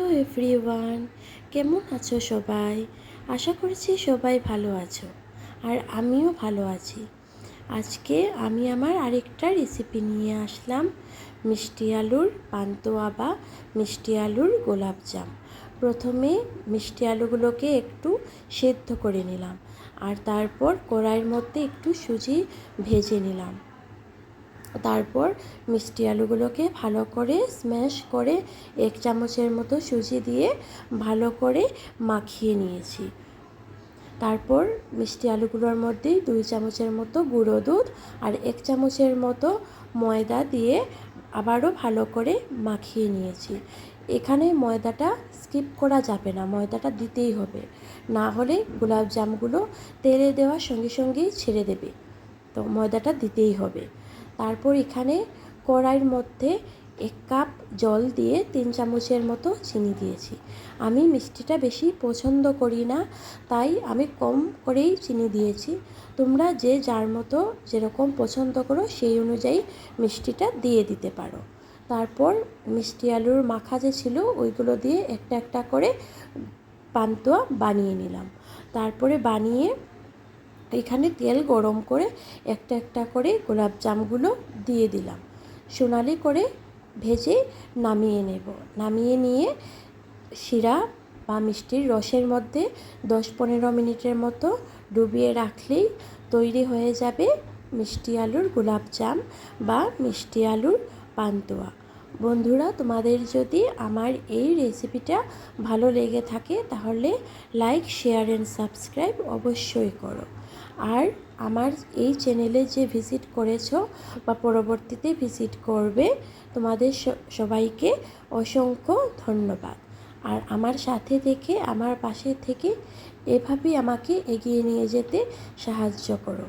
Hello everyone, কেমন আছো সবাই? আশা করছি সবাই ভালো আছো, আর আমিও ভালো আছি। আজকে আমি আমার আরেকটা রেসিপি নিয়ে আসলাম, মিষ্টি আলুর পান্তুয়া বা মিষ্টি আলুর গোলাপজাম। প্রথমে মিষ্টি আলুগুলোকে একটু সেদ্ধ করে নিলাম, আর তারপর কড়াইয়ের মধ্যে একটু সুজি ভেজে নিলাম। তারপর মিষ্টি আলুগুলোকে ভালো করে স্ম্যাশ করে 1 চামচের মতো সুজি দিয়ে ভালো করে মাখিয়ে নিয়েছি। তারপর মিষ্টি আলুগুলোর মধ্যেই 2 চামচের মতো গুঁড়ো দুধ আর 1 চামচের মতো ময়দা দিয়ে আবারও ভালো করে মাখিয়ে নিয়েছি। এখানে ময়দাটা স্কিপ করা যাবে না, ময়দাটা দিতেই হবে, না হলে গোলাপ জামগুলো তেলে দেওয়ার সঙ্গে সঙ্গেই ছেড়ে দেবে। তো ময়দাটা দিতেই হবে। তারপর এখানে কড়াইয়ের মধ্যে 1 কাপ জল দিয়ে 3 চামচের মতো চিনি দিয়েছি। আমি মিষ্টিটা বেশি পছন্দ করি না, তাই আমি কম করেই চিনি দিয়েছি। তোমরা যে যার মতো যেরকম পছন্দ করো সেই অনুযায়ী মিষ্টিটা দিয়ে দিতে পারো। তারপর মিষ্টি আলুর মাখা যে ছিল ওইগুলো দিয়ে একটা একটা করে পান্তুয়া বানিয়ে নিলাম। তারপরে বানিয়ে এখানে তেল গরম করে একটা একটা করে গোলাপ জামগুলো দিয়ে দিলাম। সোনালি করে ভেজে নামিয়ে নেব। নামিয়ে নিয়ে শিরা বা মিষ্টির রসের মধ্যে 10-15 মিনিটের মতো ডুবিয়ে রাখলেই তৈরি হয়ে যাবে মিষ্টি আলুর গোলাপজাম বা মিষ্টি আলুর পান্তুয়া। বন্ধুরা, তোমাদের যদি আমার এই রেসিপিটা ভালো লেগে থাকে তাহলে লাইক, শেয়ার অ্যান্ড সাবস্ক্রাইব অবশ্যই করো। আর আমার এই চ্যানেলে যে ভিজিট করেছো বা পরবর্তীতে ভিজিট করবে, তোমাদের সবাইকে অসংখ্য ধন্যবাদ। আর আমার সাথে থেকে, আমার পাশে থেকে এভাবেই আমাকে এগিয়ে নিয়ে যেতে সাহায্য করো।